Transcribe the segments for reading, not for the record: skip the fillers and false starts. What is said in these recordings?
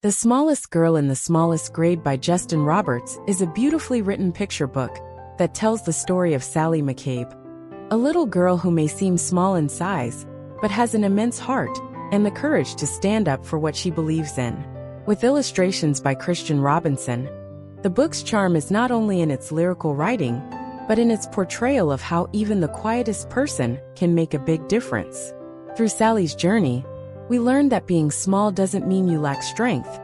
The Smallest Girl in the Smallest Grade by Justin Roberts is a beautifully written picture book that tells the story of Sally McCabe, a little girl who may seem small in size, but has an immense heart and the courage to stand up for what she believes in. With illustrations by Christian Robinson, the book's charm is not only in its lyrical writing, but in its portrayal of how even the quietest person can make a big difference. Through Sally's journey, we learn that being small doesn't mean you lack strength.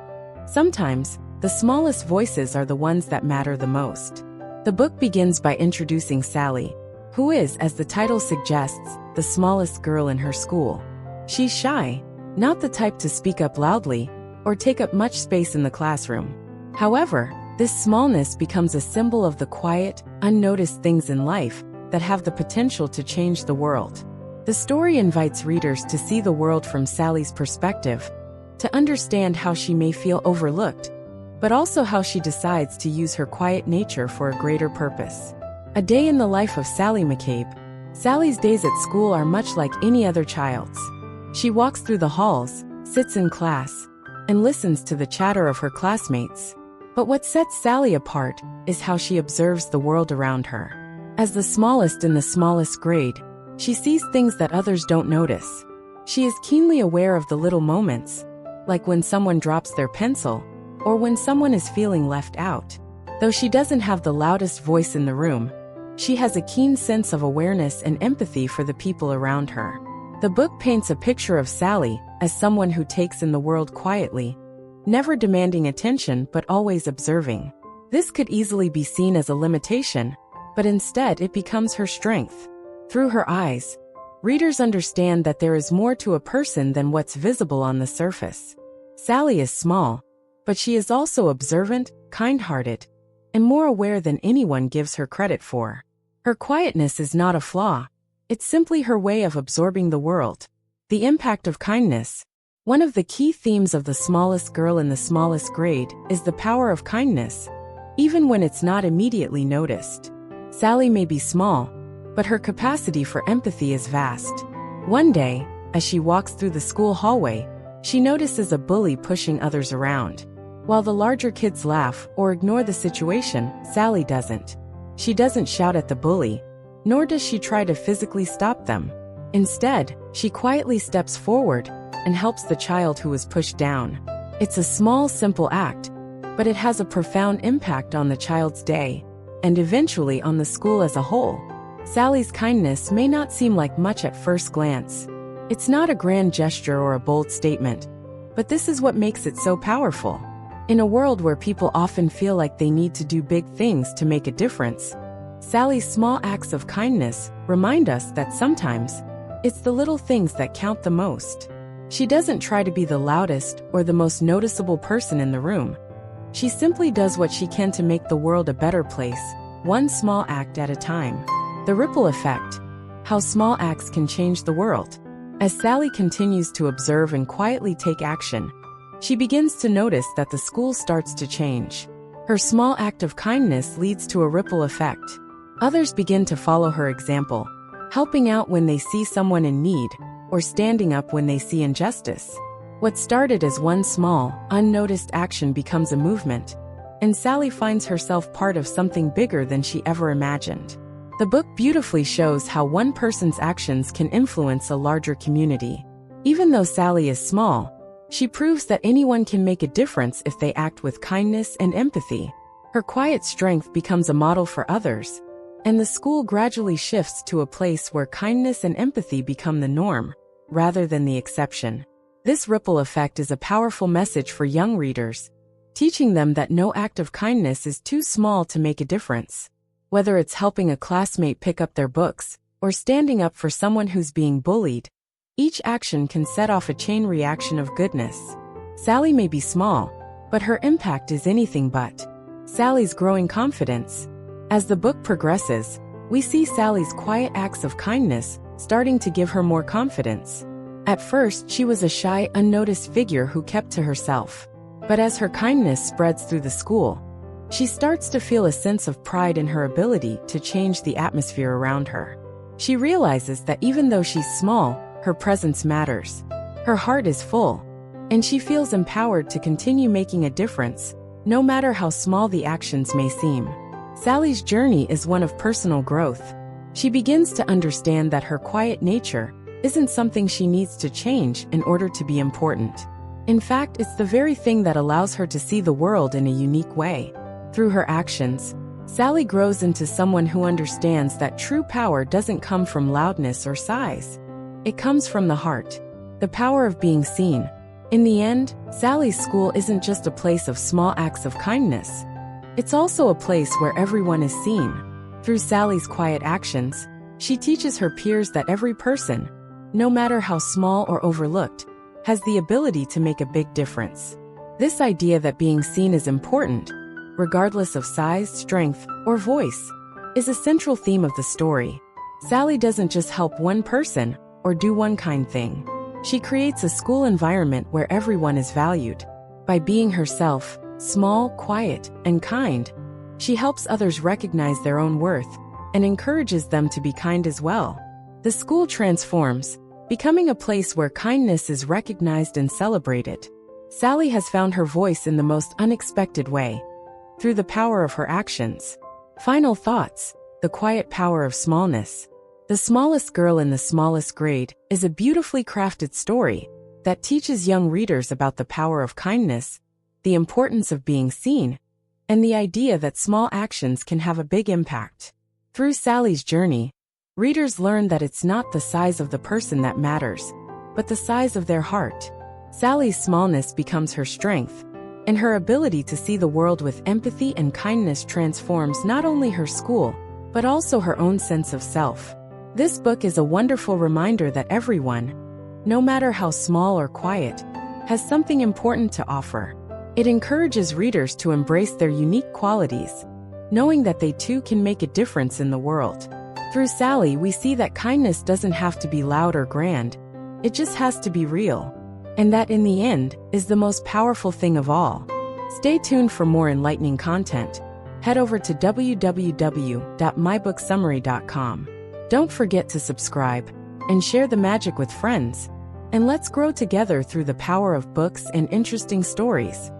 Sometimes, the smallest voices are the ones that matter the most. The book begins by introducing Sally, who is, as the title suggests, the smallest girl in her school. She's shy, not the type to speak up loudly or take up much space in the classroom. However, this smallness becomes a symbol of the quiet, unnoticed things in life that have the potential to change the world. The story invites readers to see the world from Sally's perspective, to understand how she may feel overlooked, but also how she decides to use her quiet nature for a greater purpose. A day in the life of Sally McCabe. Sally's days at school are much like any other child's. She walks through the halls, sits in class, and listens to the chatter of her classmates. But what sets Sally apart is how she observes the world around her. As the smallest in the smallest grade, she sees things that others don't notice. She is keenly aware of the little moments, like when someone drops their pencil, or when someone is feeling left out. Though she doesn't have the loudest voice in the room, she has a keen sense of awareness and empathy for the people around her. The book paints a picture of Sally as someone who takes in the world quietly, never demanding attention but always observing. This could easily be seen as a limitation, but instead it becomes her strength. Through her eyes, readers understand that there is more to a person than what's visible on the surface. Sally is small, but she is also observant, kind-hearted, and more aware than anyone gives her credit for. Her quietness is not a flaw. It's simply her way of absorbing the world. The impact of kindness. One of the key themes of The Smallest Girl in the Smallest Grade is the power of kindness, even when it's not immediately noticed. Sally may be small, but her capacity for empathy is vast. One day, as she walks through the school hallway, she notices a bully pushing others around. While the larger kids laugh or ignore the situation, Sally doesn't. She doesn't shout at the bully, nor does she try to physically stop them. Instead, she quietly steps forward and helps the child who was pushed down. It's a small, simple act, but it has a profound impact on the child's day, and eventually on the school as a whole. Sally's kindness may not seem like much at first glance. It's not a grand gesture or a bold statement, but this is what makes it so powerful. In a world where people often feel like they need to do big things to make a difference, Sally's small acts of kindness remind us that sometimes it's the little things that count the most. She doesn't try to be the loudest or the most noticeable person in the room. She simply does what she can to make the world a better place, one small act at a time. The ripple effect. How small acts can change the world. As Sally continues to observe and quietly take action, she begins to notice that the school starts to change. Her small act of kindness leads to a ripple effect. Others begin to follow her example, helping out when they see someone in need, or standing up when they see injustice. What started as one small, unnoticed action becomes a movement, and Sally finds herself part of something bigger than she ever imagined. The book beautifully shows how one person's actions can influence a larger community. Even though Sally is small, she proves that anyone can make a difference if they act with kindness and empathy. Her quiet strength becomes a model for others, and the school gradually shifts to a place where kindness and empathy become the norm, rather than the exception. This ripple effect is a powerful message for young readers, teaching them that no act of kindness is too small to make a difference. Whether it's helping a classmate pick up their books, or standing up for someone who's being bullied, each action can set off a chain reaction of goodness. Sally may be small, but her impact is anything but. Sally's growing confidence. As the book progresses, we see Sally's quiet acts of kindness starting to give her more confidence. At first, she was a shy, unnoticed figure who kept to herself. But as her kindness spreads through the school, she starts to feel a sense of pride in her ability to change the atmosphere around her. She realizes that even though she's small, her presence matters. Her heart is full, and she feels empowered to continue making a difference, no matter how small the actions may seem. Sally's journey is one of personal growth. She begins to understand that her quiet nature isn't something she needs to change in order to be important. In fact, it's the very thing that allows her to see the world in a unique way. Through her actions, Sally grows into someone who understands that true power doesn't come from loudness or size. It comes from the heart, the power of being seen. In the end, Sally's school isn't just a place of small acts of kindness. It's also a place where everyone is seen. Through Sally's quiet actions, she teaches her peers that every person, no matter how small or overlooked, has the ability to make a big difference. This idea that being seen is important, regardless of size, strength, or voice, is a central theme of the story. Sally doesn't just help one person or do one kind thing. She creates a school environment where everyone is valued. By being herself, small, quiet, and kind, she helps others recognize their own worth and encourages them to be kind as well. The school transforms, becoming a place where kindness is recognized and celebrated. Sally has found her voice in the most unexpected way, through the power of her actions. Final thoughts: the quiet power of smallness. The Smallest Girl in the Smallest Grade is a beautifully crafted story that teaches young readers about the power of kindness, the importance of being seen, and the idea that small actions can have a big impact. Through Sally's journey, readers learn that it's not the size of the person that matters, but the size of their heart. Sally's smallness becomes her strength, and her ability to see the world with empathy and kindness transforms not only her school, but also her own sense of self. This book is a wonderful reminder that everyone, no matter how small or quiet, has something important to offer. It encourages readers to embrace their unique qualities, knowing that they too can make a difference in the world. Through Sally, we see that kindness doesn't have to be loud or grand, it just has to be real. And that in the end, is the most powerful thing of all. Stay tuned for more enlightening content. Head over to www.mybookssummary.com. Don't forget to subscribe and share the magic with friends. And let's grow together through the power of books and interesting stories.